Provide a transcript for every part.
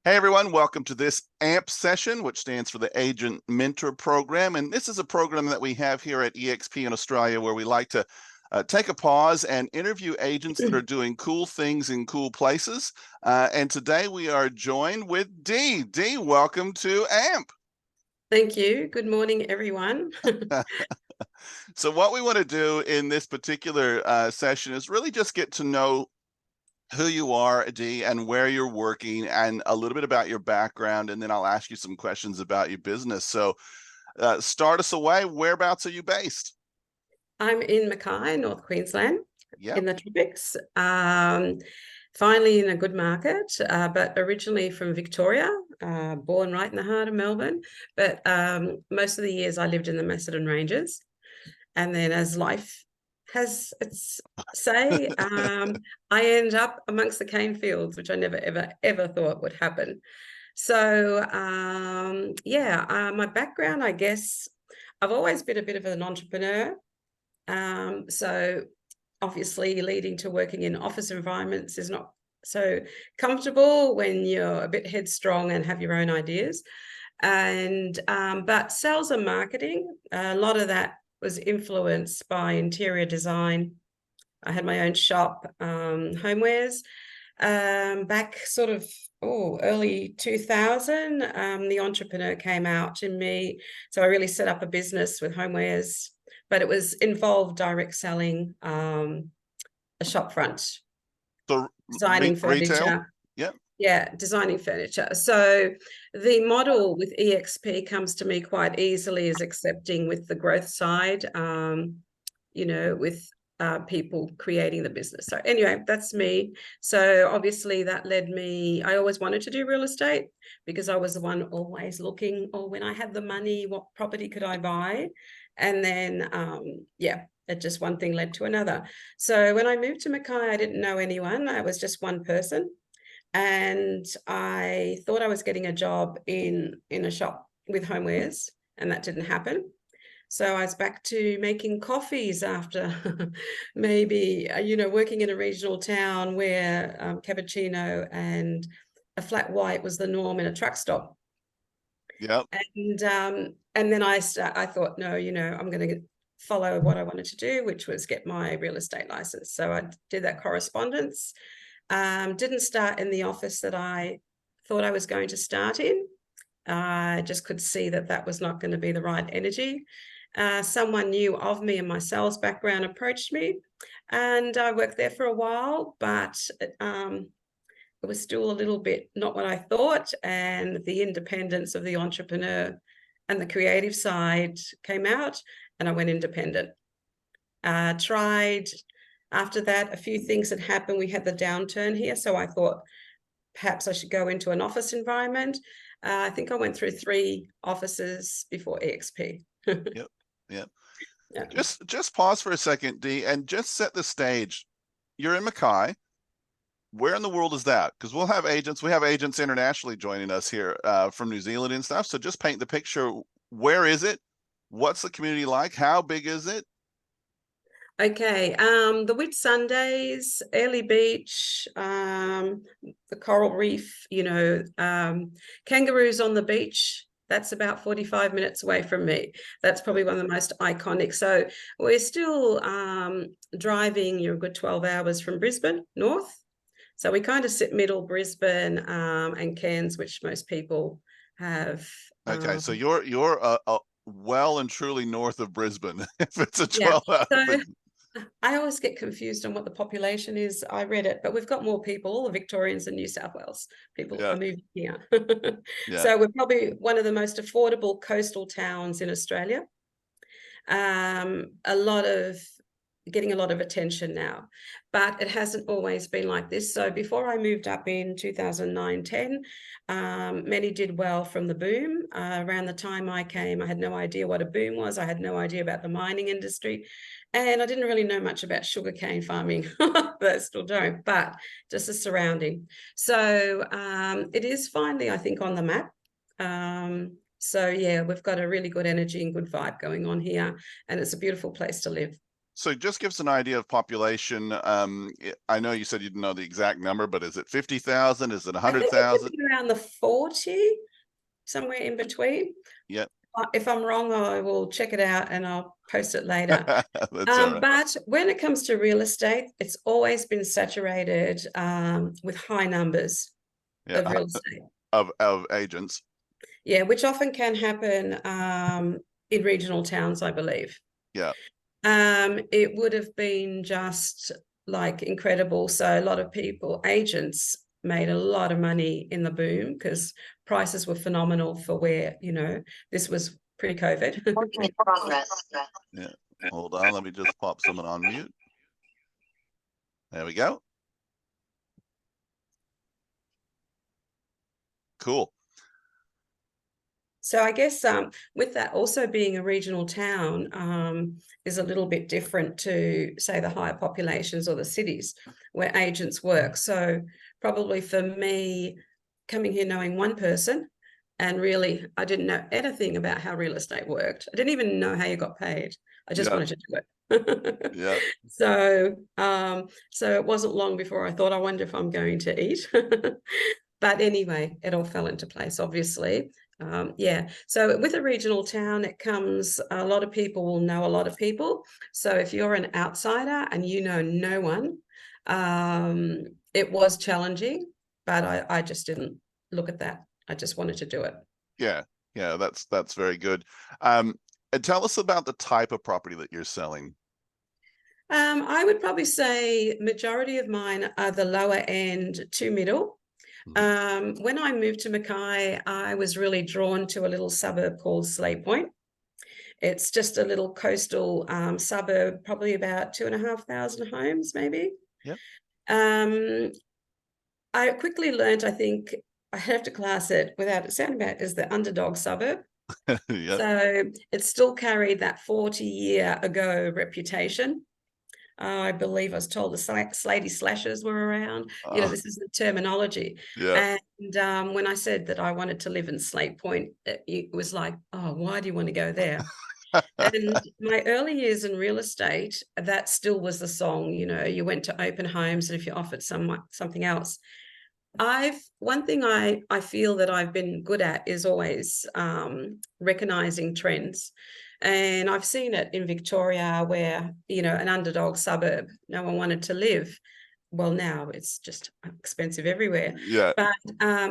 Hey everyone, welcome to this AMP session, which stands for the Agent Mentor Program. And this is a program that we have here at eXp in Australia where we like to take a pause and interview agents that are doing cool things in cool places. And today we are joined with Dee. Dee, welcome to AMP. Thank you. Good morning, everyone. So what we want to do in this particular session is really just get to know who you are, Dee, and where you're working, and a little bit about your background, and then I'll ask you some questions about your business. So start us away. Whereabouts are you based? I'm in Mackay, North Queensland, Yeah. in the tropics. Finally in a good market, but originally from Victoria, born right in the heart of Melbourne. But most of the years I lived in the Macedon Ranges. And then as life has its say, I end up amongst the cane fields, which I never, ever thought would happen. So, my background, I guess, I've always been a bit of an entrepreneur. So obviously leading to working in office environments is not so comfortable when you're a bit headstrong and have your own ideas. And but sales and marketing, a lot of that was influenced by interior design. I had my own shop, homewares, back sort of early 2000. The entrepreneur came out in me, so I really set up a business with homewares, but it was involved direct selling, a shop front, So designing retail? furniture. Yeah. Yeah, designing furniture. So the model with eXp comes to me quite easily as accepting with the growth side, with people creating the business. So anyway, that's me. So obviously that led me, I always wanted to do real estate because I was the one always looking, or when I had the money, what property could I buy? And then, it just one thing led to another. So when I moved to Mackay, I didn't know anyone. I was just one person. And I thought I was getting a job in a shop with homewares, and that didn't happen. So I was back to making coffees after maybe, working in a regional town where cappuccino and a flat white was the norm in a truck stop. Yep. And then I thought, no, I'm going to follow what I wanted to do, which was get my real estate license. So I did that correspondence. Didn't start in the office that I thought I was going to start in. I just could see that that was not going to be the right energy. Someone new of me and my sales background approached me, and I worked there for a while, but it was still a little bit not what I thought, and the independence of the entrepreneur and the creative side came out, and I went independent. Tried after that, a few things had happened. We had the downturn here, so I thought perhaps I should go into an office environment. I think I went through 3 offices before eXp. Yep. Yep. Yeah. Just pause for a second, Dee, and just set the stage. You're in Mackay. Where in the world is that? Because we have agents internationally joining us here from New Zealand and stuff. So just paint the picture. Where is it? What's the community like? How big is it? Okay, the Whitsundays, Airlie Beach, the Coral Reef, kangaroos on the beach. That's about 45 minutes away from me. That's probably one of the most iconic. So we're still driving, a good 12 hours from Brisbane north. So we kind of sit middle Brisbane and Cairns, which most people have. Okay, so you're well and truly north of Brisbane. If it's a 12 Yeah. hour, So I always get confused on what the population is. I read it, but we've got more people, all the Victorians in New South Wales. People yeah, are moving here. yeah. So we're probably one of the most affordable coastal towns in Australia. Getting a lot of attention now, but it hasn't always been like this. So before I moved up in 2009-10, many did well from the boom. Around the time I came, I had no idea what a boom was. I had no idea about the mining industry, and I didn't really know much about sugarcane farming, but I still don't, but just the surrounding. So it is finally, I think, on the map. So yeah, we've got a really good energy and good vibe going on here, and it's a beautiful place to live. So just give us an idea of population. I know you said you didn't know the exact number, but is it 50,000? Is it I think it could 100,000? be around the 40, somewhere in between. Yep. If I'm wrong, I will check it out and I'll post it later. That's all right. But when it comes to real estate, it's always been saturated with high numbers Yeah, of real estate. of agents. Yeah, which often can happen in regional towns, I believe. Yeah. It would have been just like incredible. So a lot of people, agents, made a lot of money in the boom because prices were phenomenal for where, this was pre-COVID. Yeah. Hold on, let me just pop someone on mute. There we go. Cool. So I guess with that also being a regional town is a little bit different to, say, the higher populations or the cities where agents work. So probably for me, coming here knowing one person, and really I didn't know anything about how real estate worked. I didn't even know how you got paid. I just wanted to do it. Yeah. So it wasn't long before I thought, I wonder if I'm going to eat. But anyway, it all fell into place, obviously. Yeah. So with a regional town, it comes, a lot of people will know a lot of people. So if you're an outsider and you know no one, it was challenging, but I just didn't look at that. I just wanted to do it. Yeah. Yeah. That's very good. And tell us about the type of property that you're selling. I would probably say majority of mine are the lower end to middle. When I moved to Mackay, I was really drawn to a little suburb called Slade Point. It's just a little coastal suburb, probably about 2,500 homes, maybe. Yep. I quickly learned, I think I have to class it without it sounding bad, as the underdog suburb. Yeah. So it still carried that 40-year ago reputation. I believe I was told the Slatey slashers were around. This is the terminology. Yeah. And when I said that I wanted to live in Slade Point, it was like, oh, why do you want to go there? And my early years in real estate, that still was the song. You went to open homes, and if you offered something else. One thing I feel that I've been good at is always recognizing trends. And I've seen it in Victoria where, an underdog suburb, no one wanted to live. Well, now it's just expensive everywhere. Yeah. But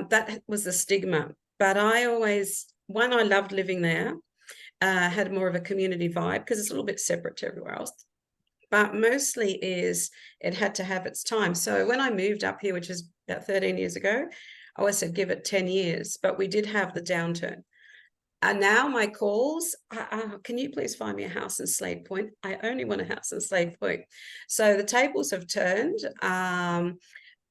that was the stigma. But I loved living there, had more of a community vibe because it's a little bit separate to everywhere else. But mostly it had to have its time. So when I moved up here, which is about 13 years ago, I always said, give it 10 years, but we did have the downturn. And now my calls, can you please find me a house in Slade Point? I only want a house in Slade Point. So the tables have turned.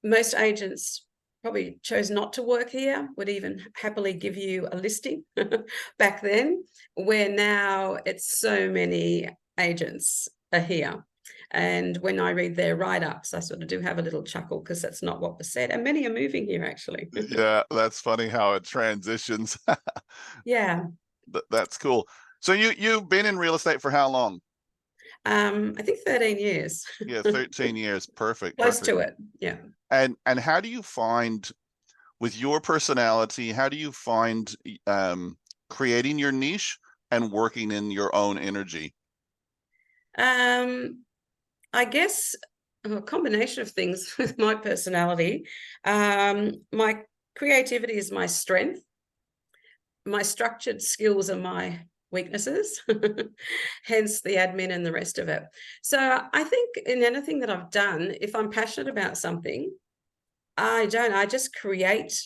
Most agents probably chose not to work here, would even happily give you a listing back then, where now it's so many agents are here. And when I read their write-ups, I sort of do have a little chuckle because that's not what was said. And many are moving here, actually. Yeah, that's funny how it transitions. Yeah. That's cool. So you've been in real estate for how long? I think 13 years. Yeah, 13 years. Perfect. Close Perfect. to it. Yeah. And how do you find, with your personality, how do you find creating your niche and working in your own energy? I guess a combination of things with my personality. My creativity is my strength. My structured skills are my weaknesses, hence the admin and the rest of it. So I think in anything that I've done, if I'm passionate about something, I just create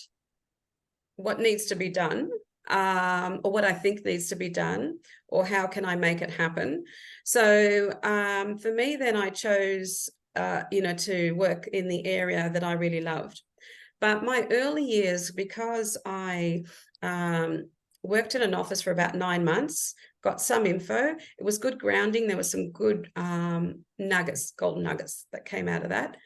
what needs to be done, or what I think needs to be done, or how can I make it happen. So for me, then I chose, to work in the area that I really loved. But my early years, because I worked in an office for about 9 months, got some info. It was good grounding. There was some good nuggets, golden nuggets that came out of that.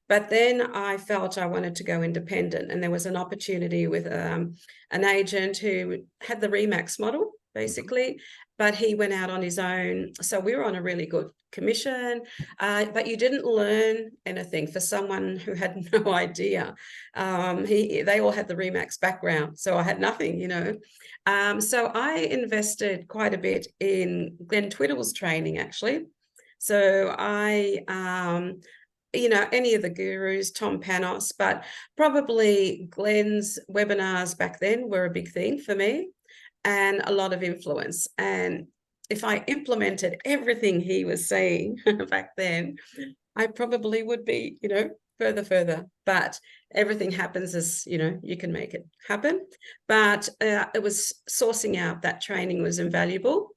But then I felt I wanted to go independent, and there was an opportunity with an agent who had the Remax model. basically, but he went out on his own. So we were on a really good commission, but you didn't learn anything for someone who had no idea. They all had the Remax background, so I had nothing, you know. So I invested quite a bit in Glenn Twiddle's training, actually. So I you know, any of the gurus, Tom Panos, but probably Glenn's webinars back then were a big thing for me, and a lot of influence. And if I implemented everything he was saying back then, I probably would be, you know, further. But everything happens as, you know, you can make it happen. But it was sourcing out that training was invaluable.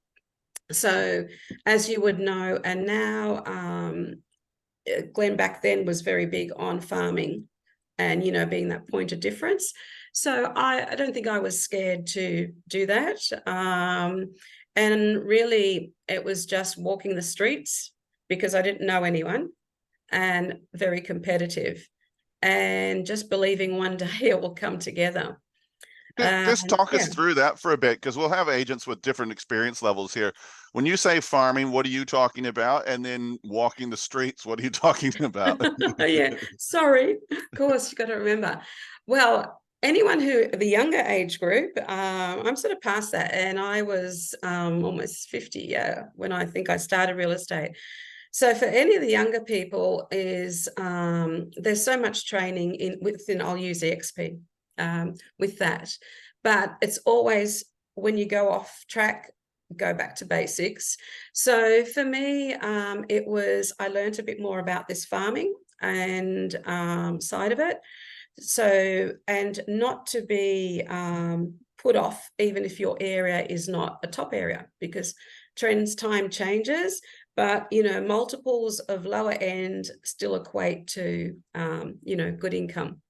So as you would know, and now Glenn back then was very big on farming and, you know, being that point of difference. So I don't think I was scared to do that. And really, it was just walking the streets because I didn't know anyone, and very competitive, and just believing one day it will come together. Just talk us Yeah. through that for a bit, because we'll have agents with different experience levels here. When you say farming, what are you talking about? And then walking the streets, what are you talking about? Yeah, sorry. Of course, you got to remember. Well, anyone who the younger age group, I'm sort of past that, and I was almost 50, yeah, when I think I started real estate. So for any of the younger people, is there's so much training within. I'll use eXp with that, but it's always when you go off track, go back to basics. So for me, it was, I learned a bit more about this farming and side of it. So, and not to be put off, even if your area is not a top area, because trends, time changes, but, you know, multiples of lower end still equate to, you know, good income.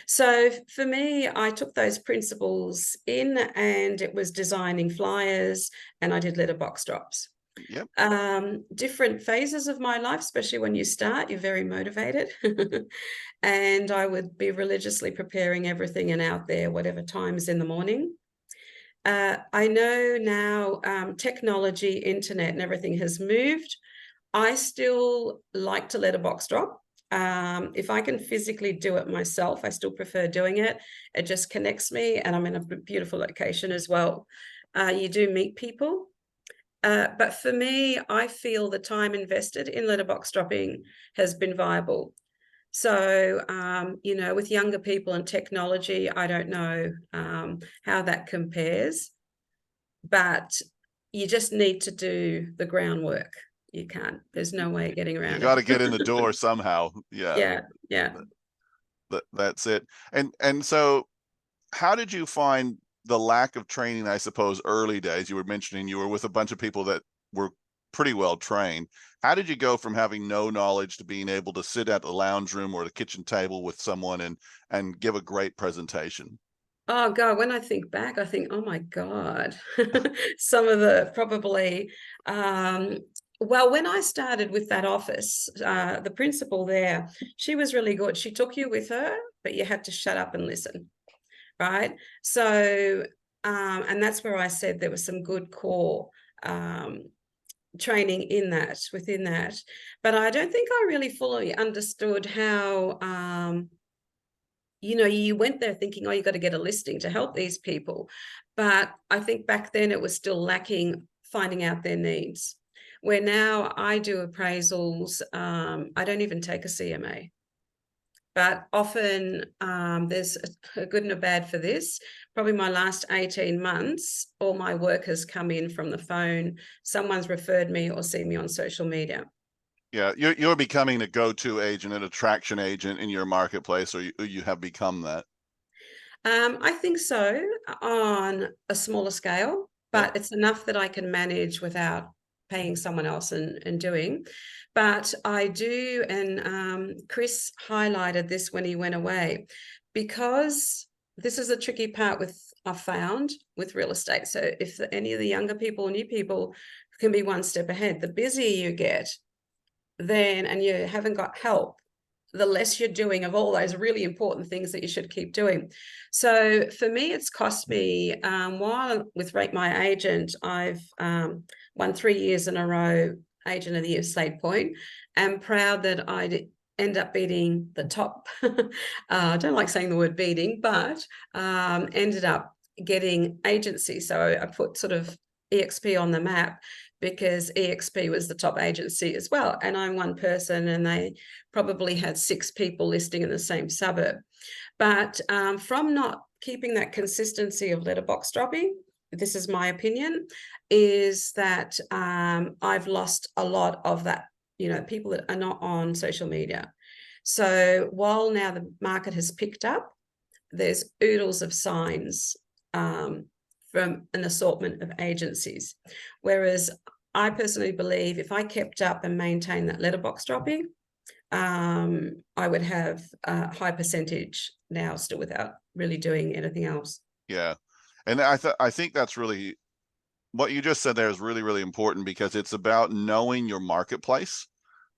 So for me, I took those principles in, and it was designing flyers, and I did letterbox drops. Yep. Different phases of my life, especially when you start, you're very motivated. And I would be religiously preparing everything and out there, whatever times in the morning. I know now technology, internet, and everything has moved. I still like to letterbox drop. If I can physically do it myself, I still prefer doing it. It just connects me, and I'm in a beautiful location as well. You do meet people. But for me, I feel the time invested in letterbox dropping has been viable. So, you know, with younger people and technology, I don't know how that compares, but you just need to do the groundwork. You can't, there's no way of getting You around got to it. get in the door somehow. Yeah, Yeah. that's it. And so how did you find the lack of training, I suppose, early days? You were mentioning you were with a bunch of people that were pretty well trained. How did you go from having no knowledge to being able to sit at the lounge room or the kitchen table with someone and give a great presentation? Oh God, when I think back, I think, oh my God, some of the probably, well, when I started with that office, the principal there, she was really good. She took you with her, but you had to shut up and listen, right? So, and that's where I said there was some good core training within that. But I don't think I really fully understood how, you know, you went there thinking, oh, you got to get a listing to help these people. But I think back then it was still lacking finding out their needs. Where now I do appraisals, I don't even take a CMA. But often there's a good and a bad for this. Probably my last 18 months, all my work has come in from the phone. Someone's referred me or seen me on social media. Yeah, you're becoming a go-to agent, an attraction agent in your marketplace, or you have become that. I think so, on a smaller scale, Yep. but it's enough that I can manage without paying someone else and doing. But I do, and Chris highlighted this when he went away, because this is a tricky part I've found with real estate. So if any of the younger people, new people can be one step ahead, the busier you get, then, and you haven't got help, the less you're doing of all those really important things that you should keep doing. So for me, it's cost me, while with Rate My Agent, I've won 3 years in a row Agent of the Year Slade Point. I'm proud that I end up beating the top. I don't like saying the word beating, but ended up getting agency. So I put sort of eXp on the map because eXp was the top agency as well. And I'm one person and they probably had 6 people listing in the same suburb. But from not keeping that consistency of letterbox dropping, this is my opinion, is that I've lost a lot of that, people that are not on social media. So while now the market has picked up, there's oodles of signs from an assortment of agencies. Whereas I personally believe if I kept up and maintained that letterbox dropping, I would have a high percentage now still without really doing anything else. Yeah. And I think that's really what you just said there is really, really important, because it's about knowing your marketplace,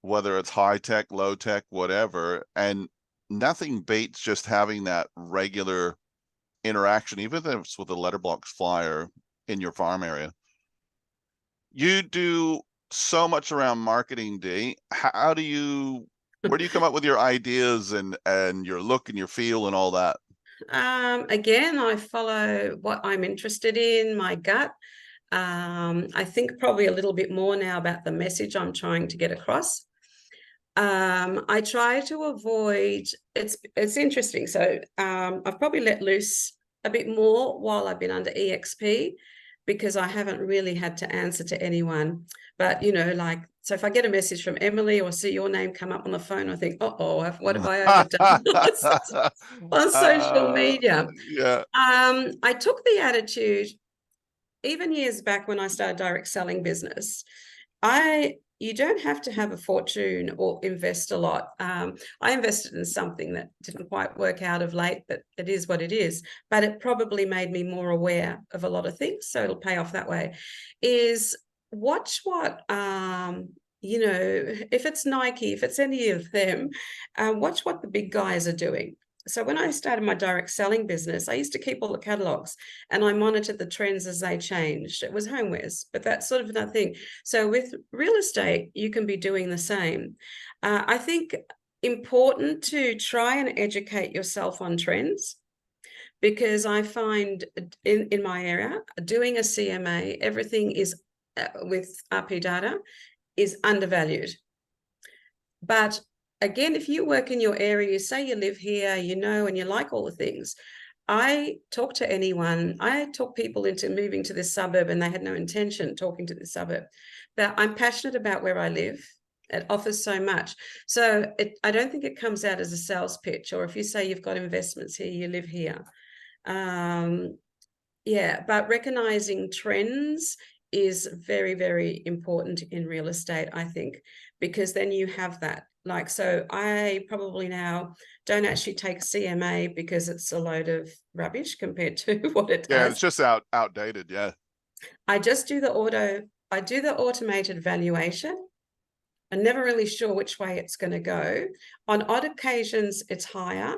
whether it's high tech, low tech, whatever. And nothing beats just having that regular interaction, even if it's with a letterbox flyer in your farm area. You do so much around marketing, Dee. Where do you come up with your ideas and your look and your feel and all that? Again, I follow what I'm interested in, my gut. I think probably a little bit more now about the message I'm trying to get across. I try to avoid, it's interesting. So I've probably let loose a bit more while I've been under eXp, because I haven't really had to answer to anyone. But, so if I get a message from Emily or see your name come up on the phone, I think, what have I overdone on social media? Yeah. I took the attitude, even years back when I started direct selling business, you don't have to have a fortune or invest a lot. I invested in something that didn't quite work out of late, but it is what it is. But it probably made me more aware of a lot of things, so it'll pay off that way. Is watch what, if it's Nike, if it's any of them, watch what the big guys are doing. So when I started my direct selling business, I used to keep all the catalogs and I monitored the trends as they changed. It was homewares, but that's sort of another thing. So with real estate, you can be doing the same. I think important to try and educate yourself on trends, because I find in my area, doing a CMA, everything is with RP data is undervalued. But again, if you work in your area, you say you live here, and you like all the things. I talk to anyone. I talk people into moving to this suburb and they had no intention talking to this suburb. But I'm passionate about where I live. It offers so much. So I don't think it comes out as a sales pitch, or if you say you've got investments here, you live here. But recognizing trends is very, very important in real estate, I think, because then you have that. So I probably now don't actually take CMA because it's a load of rubbish compared to what it does. Yeah, it's just outdated. Yeah. I just do the automated valuation. I'm never really sure which way it's going to go. On odd occasions, it's higher,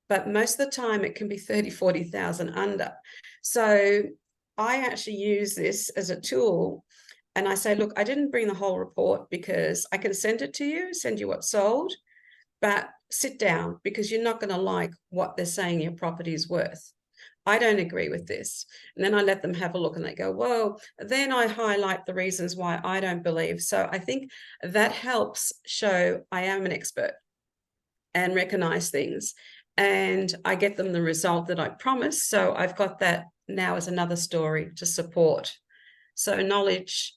but most of the time it can be 30, 40,000 under. So I actually use this as a tool, and I say, look, I didn't bring the whole report because I can send it to you, send you what's sold, but sit down, because you're not going to like what they're saying your property is worth. I don't agree with this. And then I let them have a look and they go, whoa. Then I highlight the reasons why I don't believe. So I think that helps show I am an expert and recognize things. And I get them the result that I promised. So I've got that now as another story to support. So knowledge.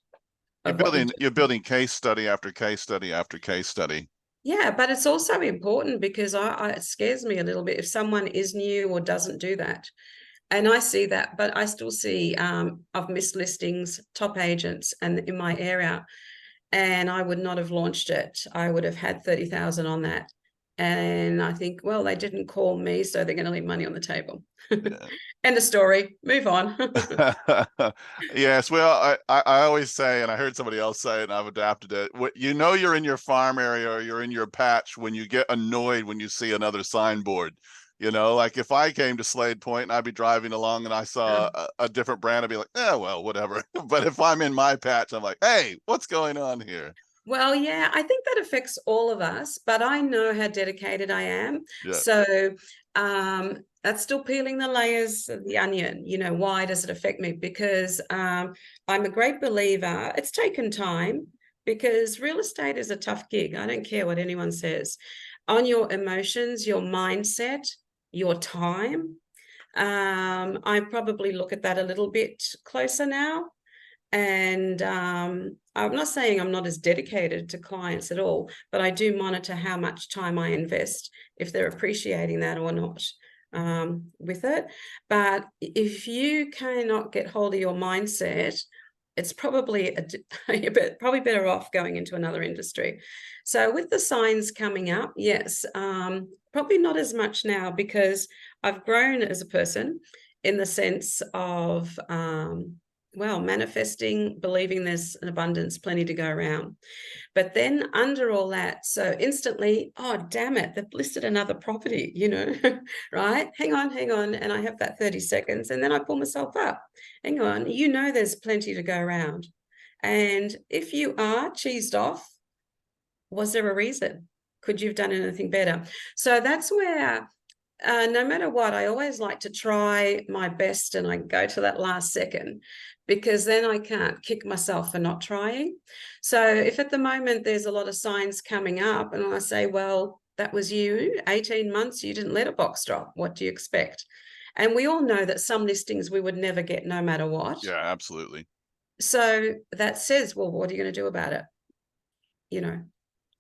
You're building case study after case study after case study. Yeah, but it's also important because it scares me a little bit if someone is new or doesn't do that. And I see that, but I still see of missed listings, top agents, and in my area, and I would not have launched it. I would have had 30,000 on that. And I think, well, they didn't call me, so they're going to leave money on the table. Yeah. End of story. Move on. Yes, well, I always say, and I heard somebody else say it, and I've adapted it. You know, you're in your farm area or you're in your patch when you get annoyed when you see another signboard. You know, like if I came to Slade Point and I'd be driving along and I saw a different brand, I'd be like, oh, well, whatever. But if I'm in my patch, I'm like, hey, what's going on here? Well, yeah, I think that affects all of us, but I know how dedicated I am. Yeah, So that's still peeling the layers of the onion. You know, why does it affect me? Because I'm a great believer. It's taken time because real estate is a tough gig. I don't care what anyone says. On your emotions, your mindset, your time. I probably look at that a little bit closer now. And I'm not saying I'm not as dedicated to clients at all, but I do monitor how much time I invest, if they're appreciating that or not with it. But if you cannot get hold of your mindset, it's probably probably better off going into another industry. So with the signs coming up, yes, probably not as much now because I've grown as a person in the sense of well, manifesting, believing there's an abundance, plenty to go around. But then under all that, so instantly, oh, damn it, they've listed another property, you know, right? Hang on. And I have that 30 seconds and then I pull myself up. Hang on, you know, there's plenty to go around. And if you are cheesed off, was there a reason? Could you have done anything better? So that's where no matter what, I always like to try my best and I go to that last second because then I can't kick myself for not trying. So if at the moment there's a lot of signs coming up and I say, well, that was you, 18 months, you didn't let a box drop. What do you expect? And we all know that some listings we would never get no matter what. yeah, absolutely. So that says, well, what are you going to do about it? You know,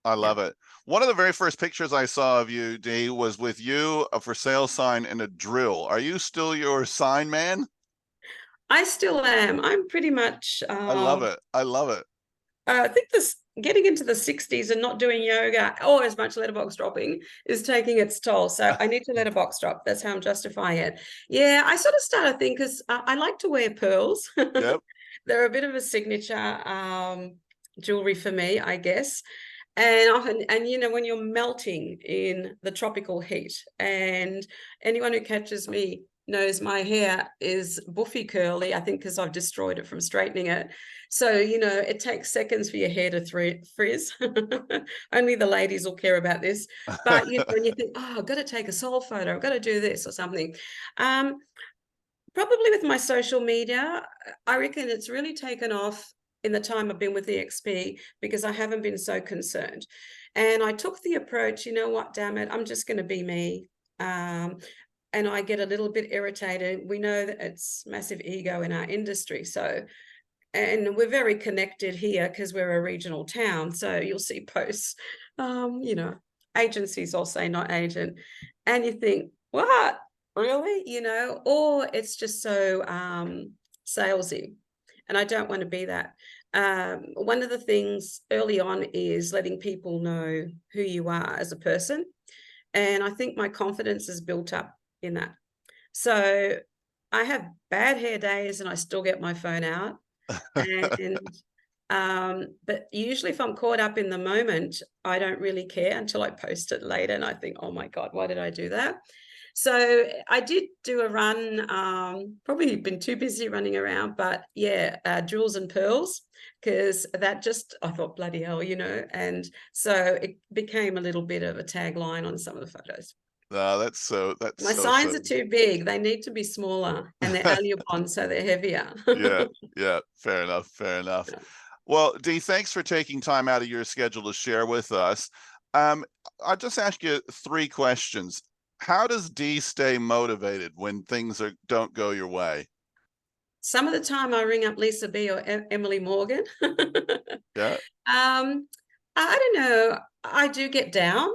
I yeah. love it. One of the very first pictures I saw of you, Dee, was with you, a for sale sign and a drill. Are you still your sign man? I still am. I'm pretty much I love it. I love it. I think this getting into the 60s and not doing yoga or as much letterbox dropping is taking its toll. So I need to letterbox drop. That's how I'm justifying it. Yeah, I sort of started thinking because I like to wear pearls. Yep. They're a bit of a signature jewelry for me, I guess. And often, and you know, when you're melting in the tropical heat, and anyone who catches me knows my hair is buffy curly, I think because I've destroyed it from straightening it. So, you know, it takes seconds for your hair to frizz. Only the ladies will care about this. But, you know, when you think, oh, I've got to take a soul photo, I've got to do this or something. Probably with my social media, I reckon it's really taken off in the time I've been with eXp because I haven't been so concerned. And I took the approach, you know what, damn it, I'm just going to be me. And I get a little bit irritated. We know that it's massive ego in our industry. So, and we're very connected here because we're a regional town. So you'll see posts, you know, agencies all say not agent. And you think, what? Really? You know, or it's just so salesy. And I don't want to be that. One of the things early on is letting people know who you are as a person. And I think my confidence is built up in that. So I have bad hair days and I still get my phone out. And but usually if I'm caught up in the moment, I don't really care until I post it later and I think, oh my God, why did I do that? So I did do a run, probably been too busy running around, but yeah, jewels and pearls, because that just, I thought, bloody hell, you know, and so it became a little bit of a tagline on some of the photos. No, that's My so signs so. are too big. They need to be smaller and they're Alubon, so they're heavier. Yeah, yeah, fair enough, fair enough. Well, Dee, thanks for taking time out of your schedule to share with us. I'll just ask you three questions. How does Dee stay motivated when things don't go your way? Some of the time I ring up Lisa B or Emily Morgan. Yeah. I don't know. I do get down,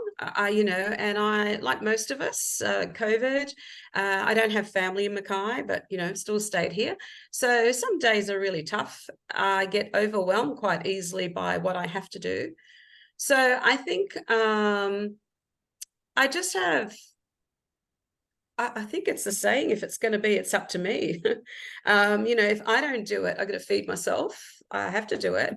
you know, and I, like most of us, COVID, I don't have family in Mackay, but, you know, still stayed here. So some days are really tough. I get overwhelmed quite easily by what I have to do. So I think I just have, I think it's the saying, if it's going to be, it's up to me. If I don't do it, I'm going to feed myself. I have to do it.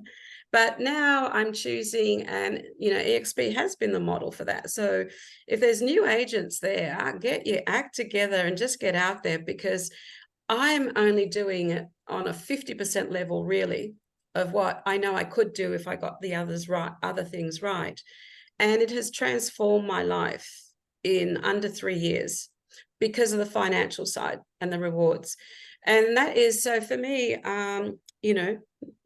But now I'm choosing, and eXp has been the model for that. So if there's new agents there, get your act together and just get out there, because I'm only doing it on a 50% level, really, of what I know I could do if I got the other things right. And it has transformed my life in under 3 years because of the financial side and the rewards. And that is, so for me,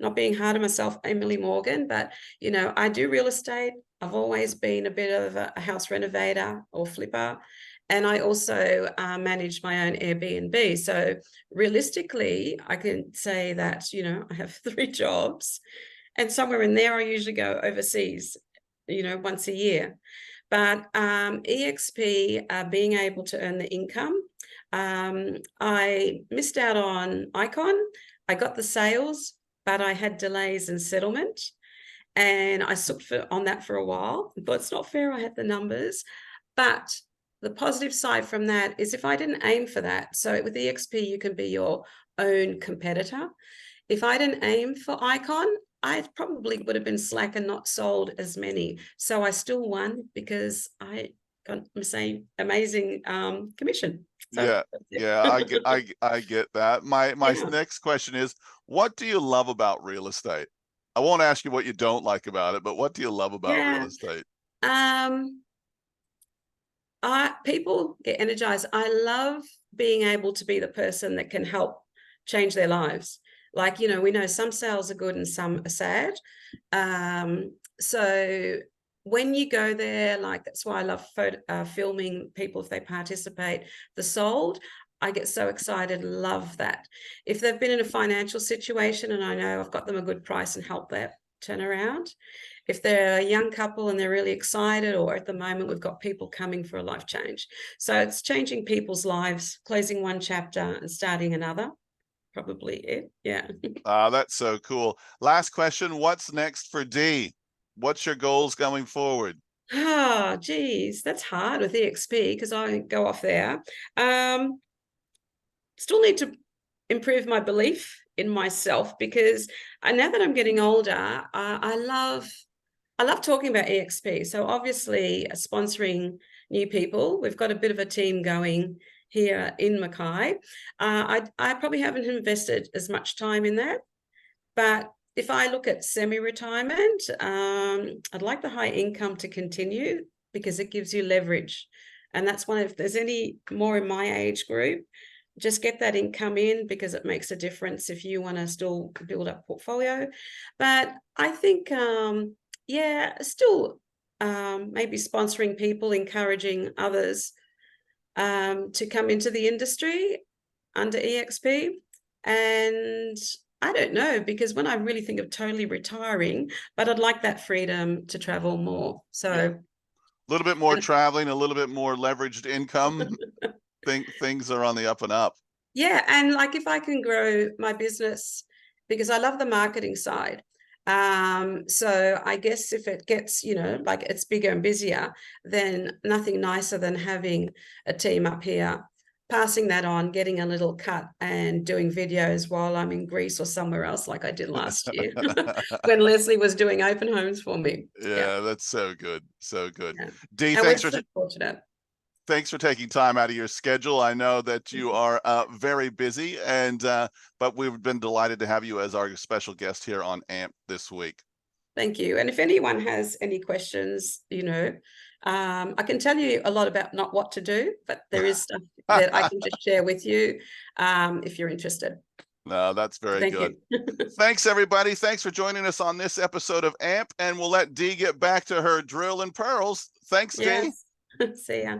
not being hard on myself, Emily Morgan, but, I do real estate. I've always been a bit of a house renovator or flipper. And I also manage my own Airbnb. So realistically, I can say that, I have 3 jobs, and somewhere in there, I usually go overseas, once a year. But eXp, being able to earn the income, I missed out on Icon. I got the sales, but I had delays in settlement. And I stood on that for a while. I thought, it's not fair, I had the numbers. But the positive side from that is, if I didn't aim for that, so with eXp, you can be your own competitor. If I didn't aim for Icon, I probably would have been slack and not sold as many. So I still won because I got amazing commission. So I get that. My yeah. next question is, what do you love about real estate? I won't ask you what you don't like about it, but what do you love about real Yeah. estate? People get energized. I love being able to be the person that can help change their lives. Like, we know some sales are good and some are sad. So when you go there, like, that's why I love filming people if they participate. The sold, I get so excited, love that. If they've been in a financial situation and I know I've got them a good price and help that turn around. If they're a young couple and they're really excited, or at the moment we've got people coming for a life change. So it's changing people's lives, closing one chapter and starting another. Probably it. Yeah. That's so cool. Last question. What's next for Dee? What's your goals going forward? Geez, that's hard with eXp because I go off there. Still need to improve my belief in myself, because now that I'm getting older, I love talking about eXp. So obviously sponsoring new people. We've got a bit of a team going here in Mackay. I probably haven't invested as much time in that. But if I look at semi-retirement, I'd like the high income to continue, because it gives you leverage. And that's one, if there's any more in my age group, just get that income in, because it makes a difference if you want to still build up portfolio. But I think, still maybe sponsoring people, encouraging others to come into the industry under eXp. And I don't know, because when I really think of totally retiring, but I'd like that freedom to travel more. So a little bit more traveling, a little bit more leveraged income. Things are on the up and up. Yeah, and like, if I can grow my business, because I love the marketing side. So I guess if it gets, like, it's bigger and busier, then nothing nicer than having a team up here, passing that on, getting a little cut and doing videos while I'm in Greece or somewhere else, like I did last year when Leslie was doing open homes for me. Yeah, that's so good. So good. Yeah. Dee, And we're so fortunate. thanks for taking time out of your schedule. I know that you are very busy, and but we've been delighted to have you as our special guest here on AMP this week. Thank you. And if anyone has any questions, I can tell you a lot about not what to do, but there is stuff that I can just share with you if you're interested. No, that's very Thank good. you. Thanks, everybody. Thanks for joining us on this episode of AMP, and we'll let Dee get back to her drill and pearls. Thanks, Dee. Yes. See ya.